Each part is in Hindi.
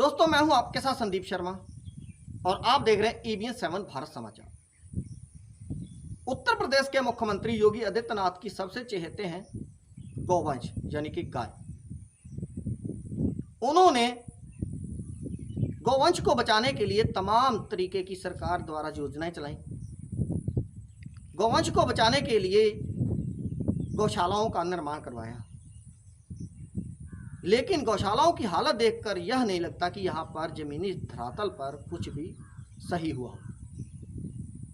दोस्तों, मैं हूं आपके साथ संदीप शर्मा और आप देख रहे हैं EBN 7 भारत समाचार। उत्तर प्रदेश के मुख्यमंत्री योगी आदित्यनाथ की सबसे चहेते हैं गौवंश यानी कि गाय। उन्होंने गौवंश को बचाने के लिए तमाम तरीके की सरकार द्वारा योजनाएं चलाई। गौवंश को बचाने के लिए गौशालाओं का निर्माण करवाया, लेकिन गौशालाओं की हालत देखकर यह नहीं लगता कि यहाँ पर जमीनी धरातल पर कुछ भी सही हुआ।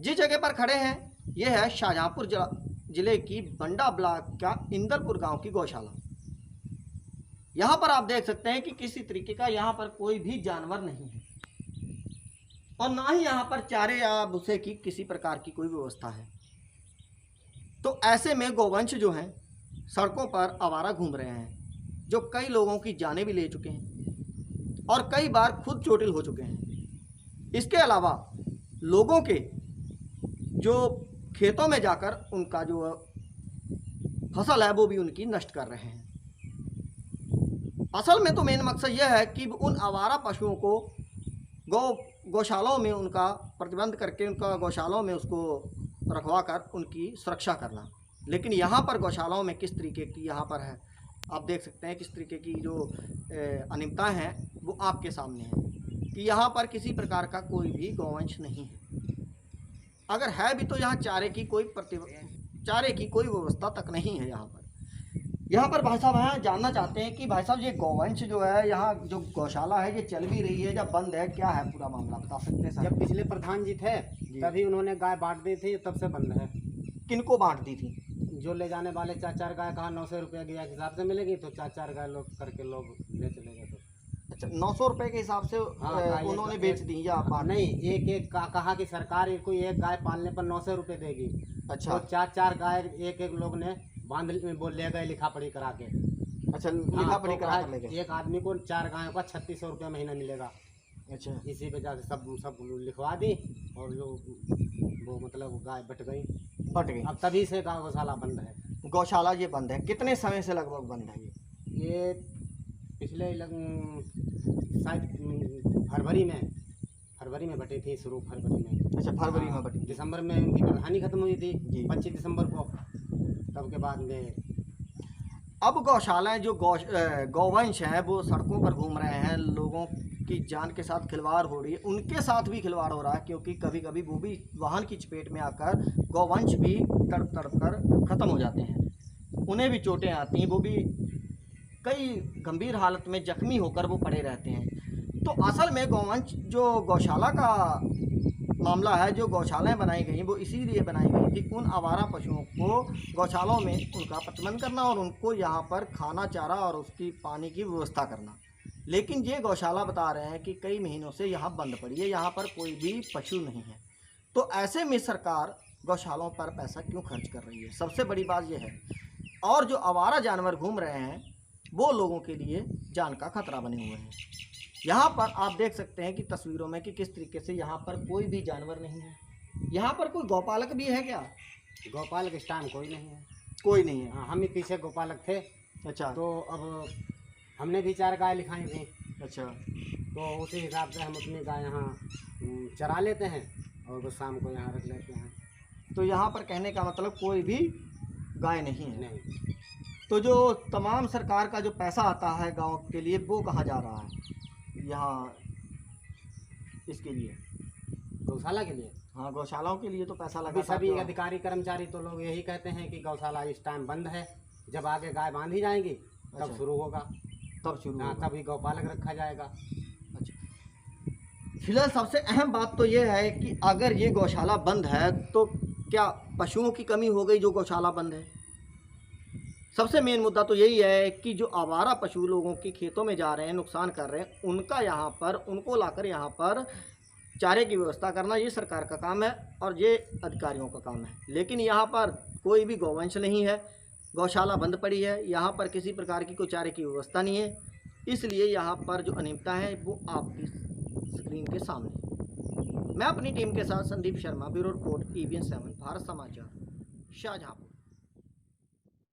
जिस जगह पर खड़े हैं यह है शाहजहांपुर जिले की बंडा ब्लॉक का इंदरपुर गांव की गौशाला। यहाँ पर आप देख सकते हैं कि किसी तरीके का यहाँ पर कोई भी जानवर नहीं है और ना ही यहाँ पर चारे या भूसे की किसी प्रकार की कोई व्यवस्था है। तो ऐसे में गौवंश जो हैं सड़कों पर आवारा घूम रहे हैं, जो कई लोगों की जानें भी ले चुके हैं और कई बार खुद चोटिल हो चुके हैं। इसके अलावा लोगों के जो खेतों में जाकर उनका जो फसल है वो भी उनकी नष्ट कर रहे हैं। असल में तो मेन मकसद यह है कि उन आवारा पशुओं को गौशालाओं में उनका प्रतिबंध करके उनका गौशालाओं में उसको रखवा कर उनकी सुरक्षा करना। लेकिन यहाँ पर गौशालाओं में किस तरीके की यहाँ पर है, आप देख सकते हैं किस तरीके की जो अनियमितताएं हैं वो आपके सामने है कि यहाँ पर किसी प्रकार का कोई भी गौवंश नहीं है। अगर है भी तो यहाँ चारे की कोई व्यवस्था तक नहीं है। यहाँ पर भाई साहब हैं जानना चाहते हैं कि भाई साहब ये गौवंश जो है यहाँ जो गौशाला है ये चल भी रही है या बंद है, क्या है पूरा मामला बता सकते हैं? जब पिछले प्रधान जी थे तभी उन्होंने गाय बांट दी थी, तब से बंद है। किनको बांट दी थी? जो ले जाने वाले 4-4 गाय कहा 900 रुपये के हिसाब से मिलेगी, तो 4-4 गाय लोग करके लोग ले चले गए। तो अच्छा, 900 रुपये के हिसाब से उन्होंने बेच दी या बांट? नहीं, एक कहा कि सरकार कोई एक गाय पालने पर 900 रुपये देगी। अच्छा, तो 4-4 गाय एक लोग ने बांध बोल ले गए लिखा पढ़ी करा के। अच्छा, लिखा पढ़ी करा के ले गए। एक आदमी को 4 गायों का 3600 रुपये महीना मिलेगा। अच्छा, इसी वजह से सब लिखवा दी और जो वो मतलब गाय बट गई। अब तभी से गौशाला बंद है। गौशाला ये बंद है, कितने समय से लगभग बंद है? ये पिछले शायद फरवरी में बटी थी, शुरू फरवरी में। अच्छा, फरवरी में बटी। दिसंबर में उनकी प्रधानी खत्म हुई थी 25 दिसंबर को। तब के बाद में अब गौशालाएं जो गौवंश हैं वो सड़कों पर घूम रहे हैं, लोगों की जान के साथ खिलवाड़ हो रही है, उनके साथ भी खिलवाड़ हो रहा है क्योंकि कभी कभी वो भी वाहन की चपेट में आकर गौवंश भी तड़प कर ख़त्म हो जाते हैं, उन्हें भी चोटें आती हैं, वो भी कई गंभीर हालत में जख्मी होकर वो पड़े रहते हैं। तो असल में गौवंश जो गौशाला का मामला है, जो गौशालाएं बनाई गई वो इसीलिए बनाई गई कि उन आवारा पशुओं को गौशालाओं में उनका प्रतिबंध करना और उनको यहाँ पर खाना चारा और उसकी पानी की व्यवस्था करना। लेकिन ये गौशाला बता रहे हैं कि कई महीनों से यहाँ बंद पड़ी है, यहाँ पर कोई भी पशु नहीं है। तो ऐसे में सरकार गौशालाओं पर पैसा क्यों खर्च कर रही है? सबसे बड़ी बात यह है। और जो आवारा जानवर घूम रहे हैं वो लोगों के लिए जान का खतरा बने हुए हैं। यहाँ पर आप देख सकते हैं कि तस्वीरों में कि किस तरीके से यहाँ पर कोई भी जानवर नहीं है। यहाँ पर कोई गौपालक भी है क्या? गौपालक इस टाइम कोई नहीं है। कोई नहीं है। हाँ, हम ही पीछे गौपालक थे। अच्छा, तो अब हमने भी 4 गाय लिखाई थी। अच्छा, तो उसी हिसाब से हम अपनी गाय यहाँ चरा लेते हैं और वो शाम को यहाँ रख लेते हैं। तो यहाँ पर कहने का मतलब कोई भी गाय नहीं है? नहीं। तो जो तमाम सरकार का जो पैसा आता है गांव के लिए वो कहाँ जा रहा है? यहाँ इसके लिए गौशाला के लिए? हाँ, गौशालाओं के लिए तो पैसा लगा। सभी अधिकारी कर्मचारी तो लोग यही कहते हैं कि गौशाला इस टाइम बंद है, जब आगे गाय बांधी जाएंगी तब अच्छा, शुरू होगा, तब शुरू होगा, तभी गौपालक रखा जाएगा। अच्छा, फिलहाल सबसे अहम बात तो ये है कि अगर ये गौशाला बंद है तो क्या पशुओं की कमी हो गई जो गौशाला बंद है? सबसे मेन मुद्दा तो यही है कि जो आवारा पशु लोगों के खेतों में जा रहे हैं, नुकसान कर रहे हैं, उनका यहाँ पर उनको लाकर यहाँ पर चारे की व्यवस्था करना ये सरकार का काम है और ये अधिकारियों का काम है। लेकिन यहाँ पर कोई भी गौवंश नहीं है, गौशाला बंद पड़ी है, यहाँ पर किसी प्रकार की कोई चारे की व्यवस्था नहीं है। इसलिए यहाँ पर जो अनियमितता है वो आपकी स्क्रीन के सामने। मैं अपनी टीम के साथ Sandeep Sharma, bureau report EBN 7 Bharat समाचार, शाहजहांपुर।